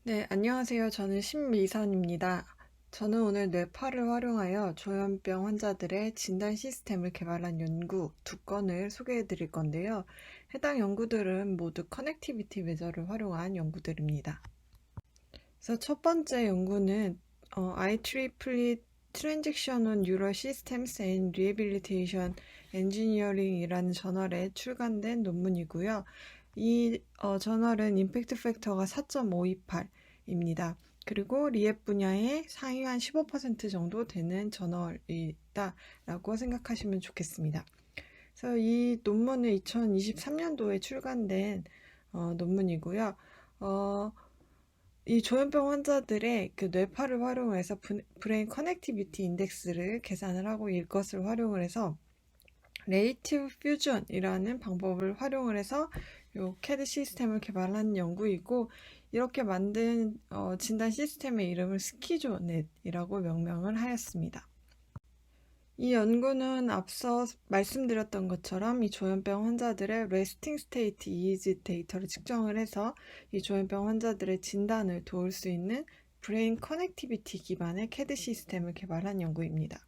네, 안녕하세요. 저는 신미선입니다. 저는 오늘 뇌파를 활용하여 조현병 환자들의 진단 시스템을 개발한 연구 두 건을 소개해 드릴 건데요. 해당 연구들은 모두 커넥티비티 메저를 활용한 연구들입니다. 그래서 첫 번째 연구는 IEEE Transitional Neural Systems and Rehabilitation Engineering이라는 저널에 출간된 논문이고요. 이 저널은 임팩트 팩터가 4.528입니다. 그리고 리앱 분야의 상위 한 15% 정도 되는 저널이다 라고 생각하시면 좋겠습니다. 그래서 이 논문은 2023년도에 출간된 논문이고요. 어, 이 조현병 환자들의 그 뇌파를 활용해서 브레인 커넥티비티 인덱스를 계산을 하고 이것을 활용을 해서 레이티브 퓨전이라는 방법을 활용을 해서 요 CAD 시스템을 개발한 연구이고, 이렇게 만든 진단 시스템의 이름을 스키조넷이라고 명명을 하였습니다. 이 연구는 앞서 말씀드렸던 것처럼 이 조현병 환자들의 레스팅 스테이트 EEG 데이터를 측정을 해서 이 조현병 환자들의 진단을 도울 수 있는 브레인 커넥티비티 기반의 CAD 시스템을 개발한 연구입니다.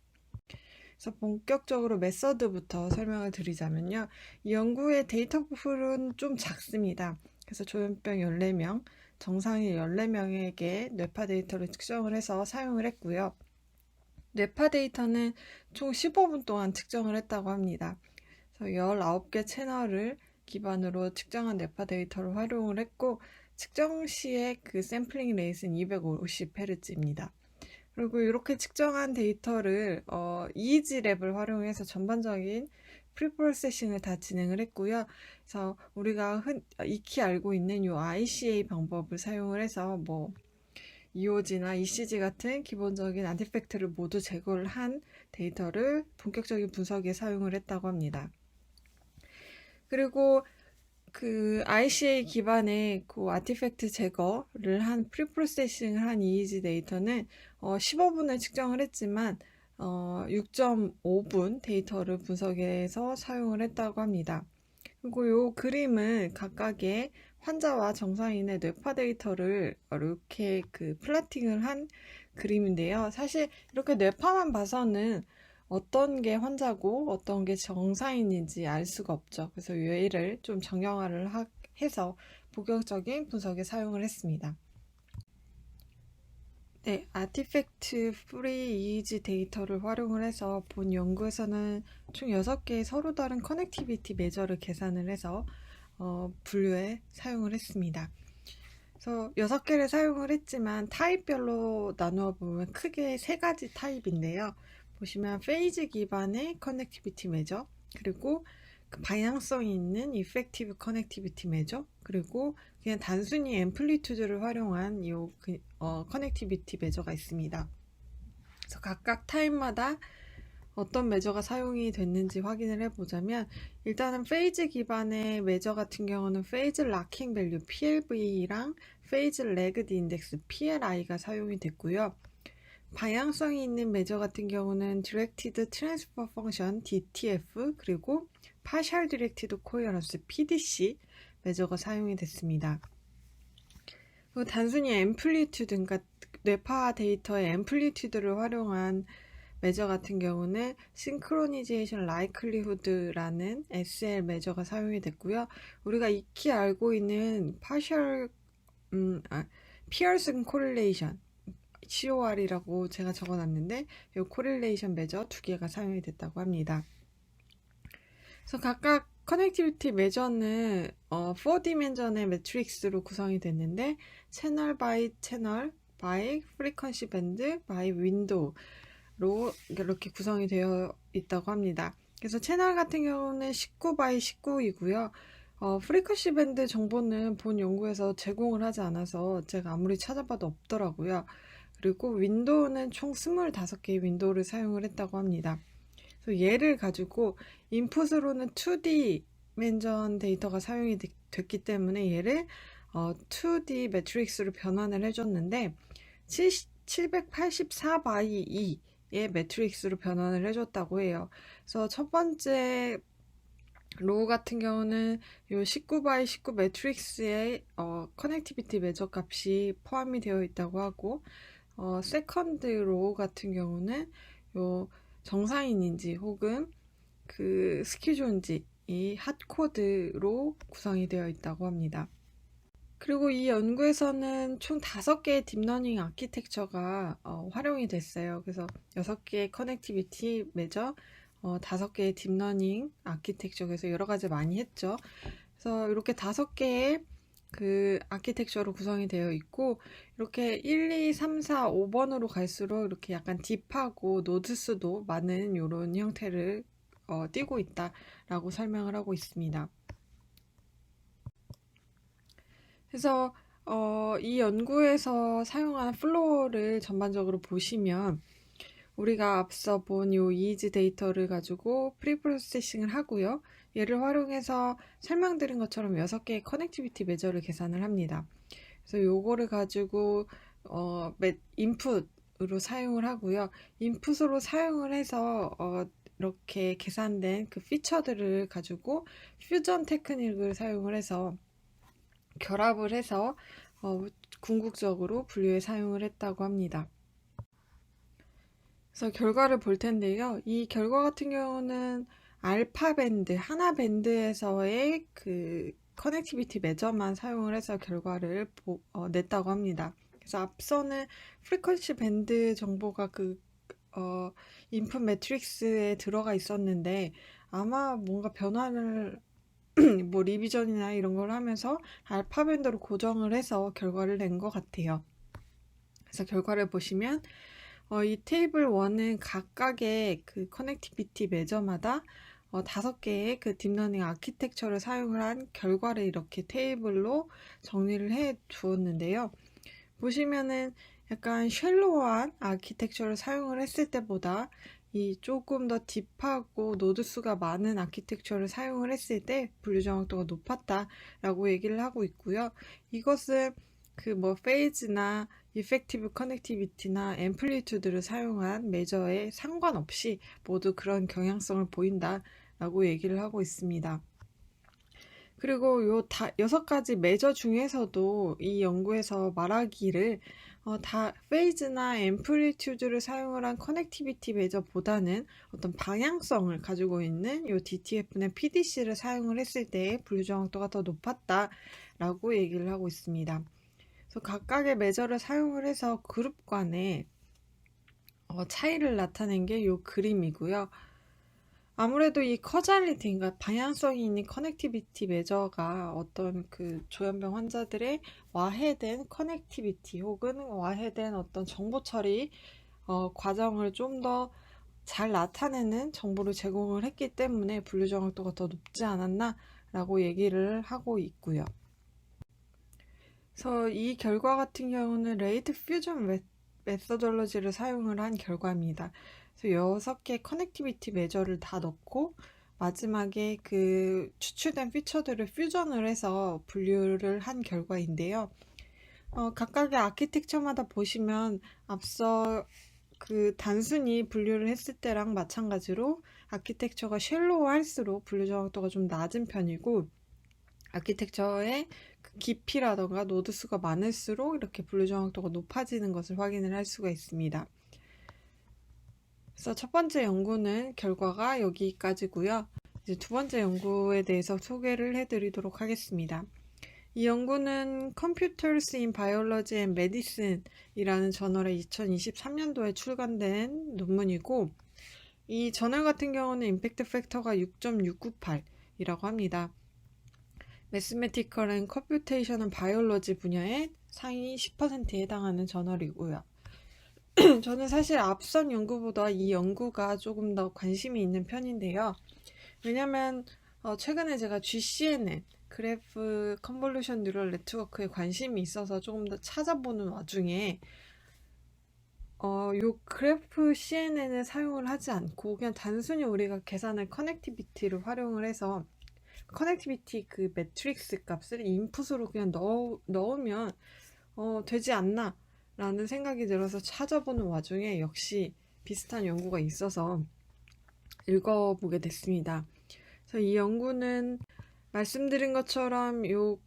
그래서 본격적으로 메서드부터 설명을 드리자면요. 이 연구의 데이터 풀은 좀 작습니다. 그래서 조현병 14명, 정상인 14명에게 뇌파 데이터를 측정을 해서 사용을 했고요. 뇌파 데이터는 총 15분 동안 측정을 했다고 합니다. 그래서 19개 채널을 기반으로 측정한 뇌파 데이터를 활용을 했고, 측정 시의 그 샘플링 레이트는 250Hz입니다. 그리고 이렇게 측정한 데이터를 EEG랩을 활용해서 전반적인 프리프로세싱을 다 진행을 했고요. 그래서 우리가 익히 알고 있는 이 ICA 방법을 사용을 해서 EOG나 ECG 같은 기본적인 아티팩트를 모두 제거를 한 데이터를 본격적인 분석에 사용을 했다고 합니다. 그리고 그 ICA 기반의 그 아티팩트 제거를 한 프리프로세싱을 한 EEG 데이터는 15분을 측정을 했지만 6.5분 데이터를 분석해서 사용을 했다고 합니다. 그리고 이 그림은 각각의 환자와 정상인의 뇌파 데이터를 이렇게 그 플라팅을 한 그림인데요. 사실 이렇게 뇌파만 봐서는 어떤 게 환자고 어떤 게 정상인인지 알 수가 없죠. 그래서 얘를 좀 정형화를 해서 본격적인 분석에 사용을 했습니다. 네, 아티팩트 프리 이미지 데이터를 활용을 해서 본 연구에서는 총 6개의 서로 다른 커넥티비티 메저를 계산을 해서 분류에 사용을 했습니다. 그래서 6개를 사용을 했지만 타입별로 나누어 보면 크게 3가지 타입인데요. 보시면 페이즈 기반의 커넥티비티 메저, 그리고 그 방향성이 있는 이펙티브 커넥티비티 메저, 그리고 그냥 단순히 앰플리튜드를 활용한 이 커넥티비티 메저가 있습니다. 그래서 각각 타입마다 어떤 메저가 사용이 됐는지 확인을 해보자면, 일단은 페이즈 기반의 메저 같은 경우는 페이즈 락킹 밸류 PLV랑 페이즈 레그드 인덱스 PLI가 사용이 됐고요. 방향성이 있는 메저 같은 경우는 Directed Transfer Function DTF, 그리고 Partial Directed Coherence PDC 메저가 사용이 됐습니다. 그리고 단순히 앰플리튜드, 그러니까 뇌파 데이터의 앰플리튜드를 활용한 메저 같은 경우는 Synchronization Likelihood라는 SL 메저가 사용이 됐고요. 우리가 익히 알고 있는 Pearson Correlation COR이라고 제가 적어놨는데, 이 코릴레이션 메저 2개가 사용이 됐다고 합니다. 그래서 각각 커넥티비티 메저는 4디멘전의 매트릭스로 구성이 됐는데, 채널 바이 채널, 바이 프리퀀시 밴드, 바이 윈도우로 이렇게 구성이 되어 있다고 합니다. 그래서 채널 같은 경우는 19 바이 19이고요. 프리퀀시 밴드 정보는 본 연구에서 제공을 하지 않아서 제가 아무리 찾아봐도 없더라고요. 그리고 윈도우는 총 25개의 윈도우를 사용을 했다고 합니다. 그래서 얘를 가지고 인풋으로는 2D 맨전 데이터가 사용이 됐기 때문에 얘를 2D 매트릭스로 변환을 해줬는데 784 바이 2의 매트릭스로 변환을 해줬다고 해요. 그래서 첫 번째 로우 같은 경우는 요 19x19 매트릭스에 커넥티비티 매저 값이 포함이 되어 있다고 하고, 세컨드 로우 같은 경우는 요 정상인인지 혹은 그 스키존지 이 핫코드로 구성이 되어 있다고 합니다. 그리고 이 연구에서는 총 5개의 딥러닝 아키텍처가 활용이 됐어요. 그래서 6개의 커넥티비티 매저, 5개의 딥러닝 아키텍처, 그래서 여러 가지 많이 했죠. 그래서 이렇게 5개의 그 아키텍처로 구성이 되어 있고, 이렇게 1, 2, 3, 4, 5번으로 갈수록 이렇게 약간 딥하고 노드 수도 많은 이런 형태를 띄고 있다라고 설명을 하고 있습니다. 그래서 이 연구에서 사용한 플로우를 전반적으로 보시면 우리가 앞서 본 요 이즈 데이터를 가지고 프리프로세싱을 하고요. 얘를 활용해서 설명드린 것처럼 6개의 커넥티비티 매저를 계산을 합니다. 그래서 요거를 가지고 인풋으로 사용을 하고요. 인풋으로 사용을 해서 이렇게 계산된 그 피처들을 가지고 퓨전 테크닉을 사용을 해서 결합을 해서 궁극적으로 분류에 사용을 했다고 합니다. 그래서 결과를 볼 텐데요. 이 결과 같은 경우는 알파 밴드, 하나 밴드에서의 그 커넥티비티 매저만 사용을 해서 결과를 냈다고 합니다. 그래서 앞서는 프리퀀시 밴드 정보가 인풋 매트릭스에 들어가 있었는데 아마 뭔가 변화를 뭐 리비전이나 이런 걸 하면서 알파 밴드로 고정을 해서 결과를 낸 것 같아요. 그래서 결과를 보시면 이 테이블 1은 각각의 그 커넥티비티 매저마다 5개의 그 딥러닝 아키텍처를 사용을 한 결과를 이렇게 테이블로 정리를 해 두었는데요. 보시면은 약간 쉘로우한 아키텍처를 사용을 했을 때보다 이 조금 더 딥하고 노드 수가 많은 아키텍처를 사용을 했을 때 분류 정확도가 높았다라고 얘기를 하고 있고요. 이것은 그 뭐 페이즈나 이펙티브 커넥티비티나 앰플리튜드를 사용한 매저에 상관없이 모두 그런 경향성을 보인다라고 얘기를 하고 있습니다. 그리고 요 6가지 매저 중에서도 이 연구에서 말하기를 다 페이즈나 앰플리튜드를 사용을 한 커넥티비티 매저보다는 어떤 방향성을 가지고 있는 요 DTF나 PDC를 사용을 했을 때 분류 정확도가 더 높았다라고 얘기를 하고 있습니다. 그래서 각각의 매저를 사용을 해서 그룹 간의 차이를 나타낸 게 요 그림이고요. 아무래도 이 커잘리티, 그러니까 방향성이 있는 커넥티비티 매저가 어떤 그 조현병 환자들의 와해된 커넥티비티 혹은 와해된 어떤 정보 처리 과정을 좀 더 잘 나타내는 정보를 제공을 했기 때문에 분류 정확도가 더 높지 않았나 라고 얘기를 하고 있고요. 그래서 이 결과 같은 경우는 레이트 퓨전 메서돌로지를 사용을 한 결과입니다. 그래서 6개 커넥티비티 매저를 다 넣고 마지막에 그 추출된 피처들을 퓨전을 해서 분류를 한 결과인데요. 각각의 아키텍처마다 보시면 앞서 그 단순히 분류를 했을 때랑 마찬가지로 아키텍처가 쉘로우 할수록 분류 정확도가 좀 낮은 편이고 아키텍처의 그 깊이라던가 노드 수가 많을수록 이렇게 분류 정확도가 높아지는 것을 확인을 할 수가 있습니다. 그래서 첫 번째 연구는 결과가 여기까지고요. 이제 두 번째 연구에 대해서 소개를 해드리도록 하겠습니다. 이 연구는 Computers in Biology and Medicine 이라는 저널에 2023년도에 출간된 논문이고 이 저널 같은 경우는 임팩트 팩터가 6.698이라고 합니다. Mathematical and Computational Biology 분야의 상위 10%에 해당하는 저널이고요. 저는 사실 앞선 연구보다 이 연구가 조금 더 관심이 있는 편인데요. 왜냐면 최근에 제가 GCNN 그래프 컨볼루션 뉴럴 네트워크에 관심이 있어서 조금 더 찾아보는 와중에 요 그래프 CNN을 사용을 하지 않고 그냥 단순히 우리가 계산할 커넥티비티를 활용을 해서 커넥티비티 그 매트릭스 값을 인풋으로 그냥 넣으면 되지 않나 라는 생각이 들어서 찾아보는 와중에 역시 비슷한 연구가 있어서 읽어보게 됐습니다. 그래서 이 연구는 말씀드린 것처럼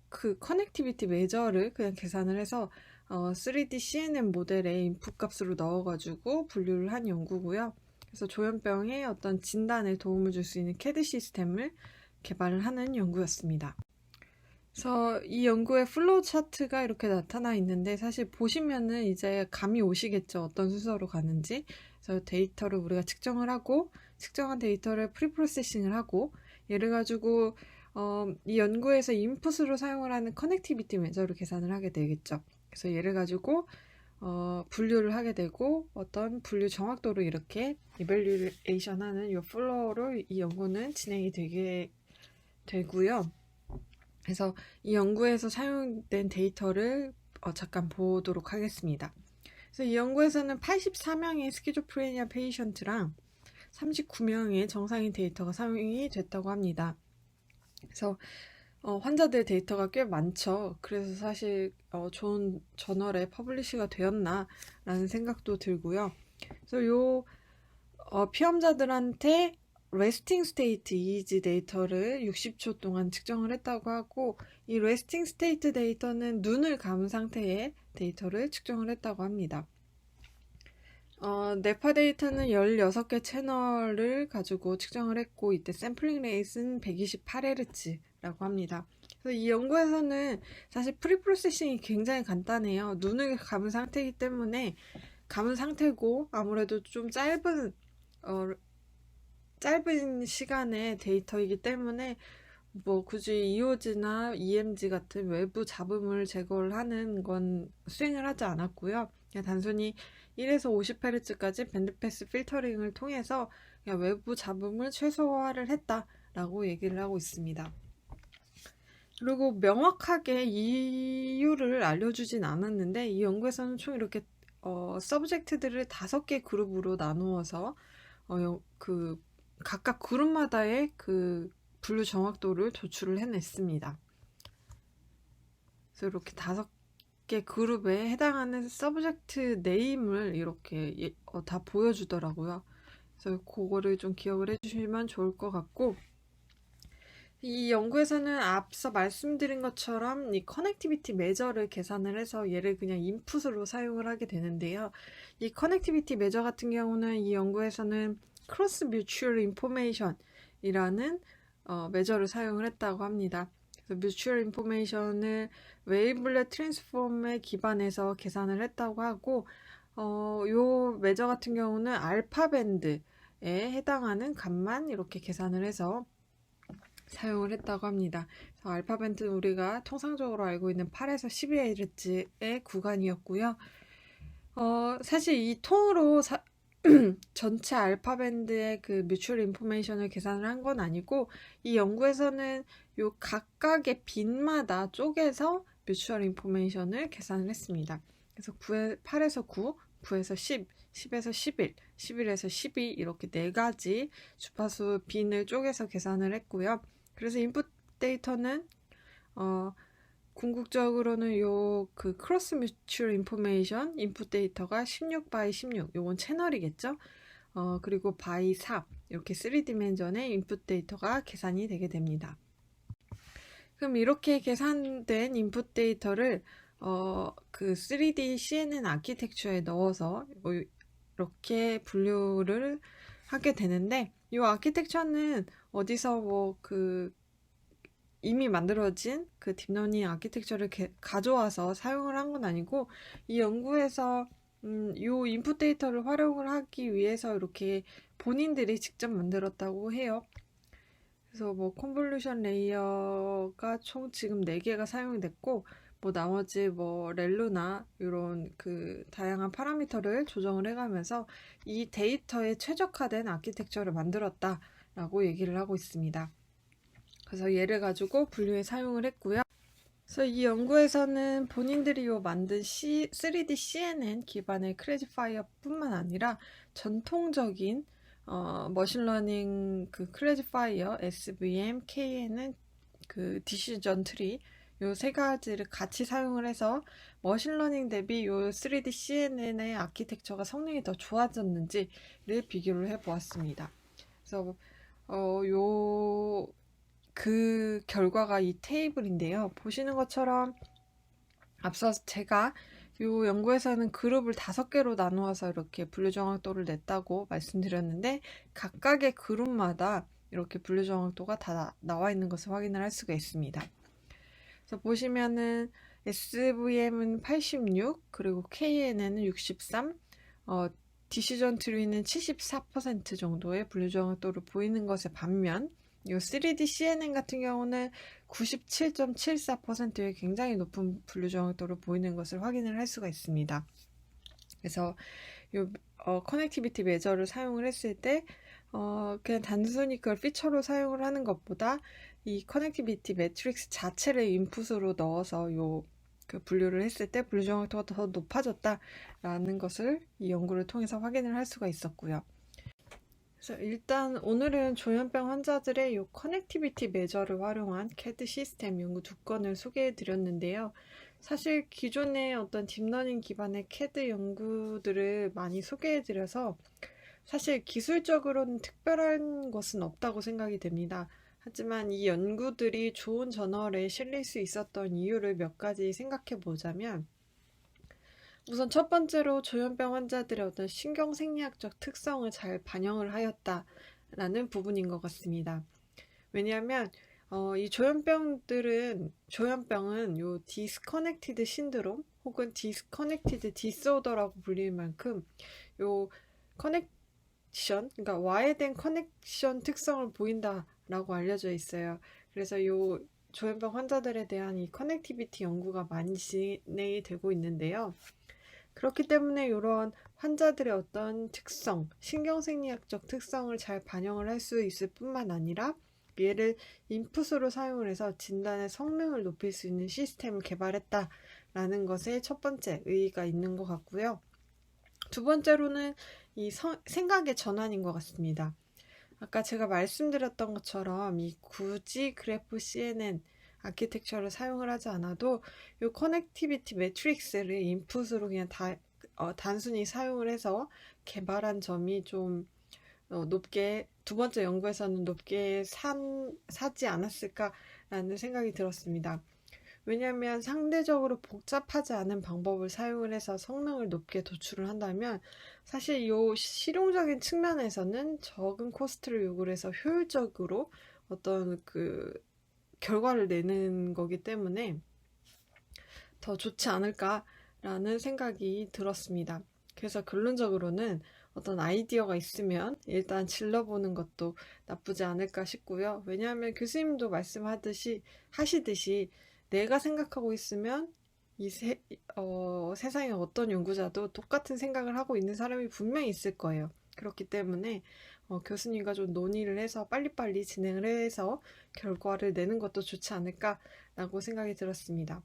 그 커넥티비티 메저를 그냥 계산을 해서 3D CNN 모델에 인풋 값으로 넣어가지고 분류를 한 연구고요. 그래서 조현병의 어떤 진단에 도움을 줄 수 있는 CAD 시스템을 개발을 하는 연구였습니다. 그래서 이 연구의 플로우 차트가 이렇게 나타나 있는데 사실 보시면은 이제 감이 오시겠죠. 어떤 순서로 가는지. 그래서 데이터를 우리가 측정을 하고 측정한 데이터를 프리프로세싱을 하고 예를 가지고 이 연구에서 인풋으로 사용을 하는 커넥티비티 메저를 계산을 하게 되겠죠. 그래서 얘를 가지고 분류를 하게 되고 어떤 분류 정확도를 이렇게 이밸류에이션 하는 이 플로우로 이 연구는 진행이 되게 되고요. 그래서 이 연구에서 사용된 데이터를 잠깐 보도록 하겠습니다. 그래서 이 연구에서는 84명의 스키조프레니아 페이션트랑 39명의 정상인 데이터가 사용이 됐다고 합니다. 그래서 환자들 데이터가 꽤 많죠. 그래서 사실 좋은 저널에 퍼블리시가 되었나 라는 생각도 들고요. 그래서 요 피험자들한테 레스팅 스테이트 EEG 데이터를 60초 동안 측정을 했다고 하고 이 레스팅 스테이트 데이터는 눈을 감은 상태의 데이터를 측정을 했다고 합니다. 뇌파 데이터는 16개 채널을 가지고 측정을 했고 이때 샘플링 레이트는 128Hz라고 합니다. 그래서 이 연구에서는 사실 프리프로세싱이 굉장히 간단해요. 눈을 감은 상태이기 때문에 감은 상태고 아무래도 좀 짧은 시간의 데이터이기 때문에 뭐 굳이 EOG나 EMG 같은 외부 잡음을 제거를 하는 건 수행을 하지 않았고요. 그냥 단순히 1에서 50Hz까지 밴드패스 필터링을 통해서 그냥 외부 잡음을 최소화를 했다라고 얘기를 하고 있습니다. 그리고 명확하게 이유를 알려주진 않았는데 이 연구에서는 총 이렇게 서브젝트들을 5개 그룹으로 나누어서 각각 그룹마다의 그 분류 정확도를 조출을 해냈습니다. 그래서 이렇게 5개 그룹에 해당하는 서브젝트 네임을 이렇게 다 보여주더라고요. 그래서 그거를 좀 기억을 해주시면 좋을 것 같고 이 연구에서는 앞서 말씀드린 것처럼 이 커넥티비티 메저를 계산을 해서 얘를 그냥 인풋으로 사용을 하게 되는데요. 이 커넥티비티 메저 같은 경우는 이 연구에서는 크로스 뮤추얼 인포메이션이라는 메저를 사용을 했다고 합니다. 그래서 뮤추얼 인포메이션을 웨이블렛 트랜스폼에 기반해서 계산을 했다고 하고 요 메저 같은 경우는 알파 밴드에 해당하는 값만 이렇게 계산을 해서 사용을 했다고 합니다. 알파 밴드는 우리가 통상적으로 알고 있는 8에서 12Hz의 구간이었고요. 사실 이 통으로 전체 알파 밴드의 그 뮤추얼 인포메이션을 계산을 한 건 아니고 이 연구에서는 요 각각의 빈마다 쪼개서 뮤추얼 인포메이션을 계산을 했습니다. 그래서 8에서 9, 9에서 10, 10에서 11, 11에서 12 이렇게 4가지 주파수 빈을 쪼개서 계산을 했고요. 그래서 인풋 데이터는 궁극적으로는 그 크로스 뮤추얼 인포메이션 인풋 데이터가 16 by 16 요건 채널이겠죠. 그리고 by 4 이렇게 3디멘전의 인풋 데이터가 계산이 되게 됩니다. 그럼 이렇게 계산된 인풋 데이터를 그 3D CNN 아키텍처에 넣어서 이렇게 분류를 하게 되는데 이 아키텍처는 어디서 이미 만들어진 그 딥러닝 아키텍처를 가져와서 사용을 한 건 아니고 이 연구에서 이 인풋 데이터를 활용을 하기 위해서 이렇게 본인들이 직접 만들었다고 해요. 그래서 컨볼루션 레이어가 총 지금 4개가 사용이 됐고 나머지 렐루나 이런 그 다양한 파라미터를 조정을 해가면서 이 데이터에 최적화된 아키텍처를 만들었다라고 얘기를 하고 있습니다. 그래서 얘를 가지고 분류에 사용을 했고요. 그래서 이 연구에서는 본인들이 만든 3D CNN 기반의 클래시파이어 뿐만 아니라 전통적인 머신러닝 그 클래시파이어 SVM, KN은 그 디시전 트리 요 3가지를 같이 사용을 해서 머신러닝 대비 요 3D CNN의 아키텍처가 성능이 더 좋아졌는지를 비교를 해보았습니다. 그래서 그 결과가 이 테이블인데요. 보시는 것처럼 앞서 제가 이 연구에서는 그룹을 5개로 나누어서 이렇게 분류정확도를 냈다고 말씀드렸는데, 각각의 그룹마다 이렇게 분류정확도가 다 나와 있는 것을 확인을 할 수가 있습니다. 그래서 보시면은 SVM은 86, 그리고 KNN은 63, 디시전 트리는 74% 정도의 분류정확도를 보이는 것에 반면, 이 3D CNN 같은 경우는 97.74%의 굉장히 높은 분류정확도를 보이는 것을 확인을 할 수가 있습니다. 그래서 이 커넥티비티 매저를 사용을 했을 때 그냥 단순히 그걸 피처로 사용을 하는 것보다 이 커넥티비티 매트릭스 자체를 인풋으로 넣어서 그 분류를 했을 때 분류 정확도가 더 높아졌다라는 것을 이 연구를 통해서 확인을 할 수가 있었고요. 그래서 일단 오늘은 조현병 환자들의 이 커넥티비티 매저를 활용한 CAD 시스템 연구 2건을 소개해 드렸는데요. 사실 기존의 어떤 딥러닝 기반의 CAD 연구들을 많이 소개해 드려서 사실 기술적으로는 특별한 것은 없다고 생각이 됩니다. 하지만 이 연구들이 좋은 저널에 실릴 수 있었던 이유를 몇 가지 생각해 보자면, 우선 첫 번째로 조현병 환자들의 어떤 신경생리학적 특성을 잘 반영을 하였다라는 부분인 것 같습니다. 왜냐하면 이 조현병은 요 디스커넥티드 신드롬 혹은 디스커넥티드 디스오더라고 불릴 만큼 요 그러니까 와해된 커넥션 특성을 보인다라고 알려져 있어요. 그래서 이 조현병 환자들에 대한 이 커넥티비티 연구가 많이 진행이 되고 있는데요. 그렇기 때문에 이런 환자들의 어떤 특성, 신경생리학적 특성을 잘 반영을 할 수 있을 뿐만 아니라 얘를 인풋으로 사용을 해서 진단의 성능을 높일 수 있는 시스템을 개발했다라는 것에 첫 번째 의의가 있는 것 같고요. 두 번째로는 이 생각의 전환인 것 같습니다. 아까 제가 말씀드렸던 것처럼 이 굳이 그래프 CNN 아키텍처를 사용을 하지 않아도 이 커넥티비티 매트릭스를 인풋으로 그냥 단순히 사용을 해서 개발한 점이 좀 높게, 두 번째 연구에서는 높게 사지 않았을까라는 생각이 들었습니다. 왜냐하면 상대적으로 복잡하지 않은 방법을 사용을 해서 성능을 높게 도출을 한다면 사실 이 실용적인 측면에서는 적은 코스트를 요구를 해서 효율적으로 어떤 그 결과를 내는 거기 때문에 더 좋지 않을까라는 생각이 들었습니다. 그래서 결론적으로는 어떤 아이디어가 있으면 일단 질러보는 것도 나쁘지 않을까 싶고요. 왜냐하면 교수님도 하시듯이 내가 생각하고 있으면 세상에 어떤 연구자도 똑같은 생각을 하고 있는 사람이 분명히 있을 거예요. 그렇기 때문에 교수님과 좀 논의를 해서 빨리빨리 진행을 해서 결과를 내는 것도 좋지 않을까라고 생각이 들었습니다.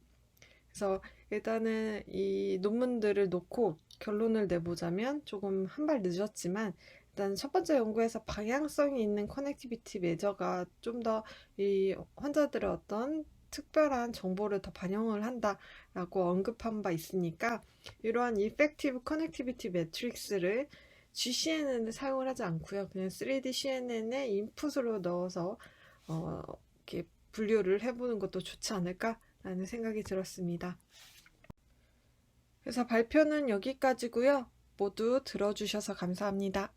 그래서 일단은 이 논문들을 놓고 결론을 내보자면 조금 한 발 늦었지만, 일단 첫 번째 연구에서 방향성이 있는 커넥티비티 매저가 좀 더 이 환자들의 어떤 특별한 정보를 더 반영을 한다라고 언급한 바 있으니까, 이러한 이펙티브 커넥티비티 매트릭스를 GCNN을 사용을 하지 않고요. 그냥 3D CNN에 인풋으로 넣어서 이렇게 분류를 해보는 것도 좋지 않을까라는 생각이 들었습니다. 그래서 발표는 여기까지고요. 모두 들어주셔서 감사합니다.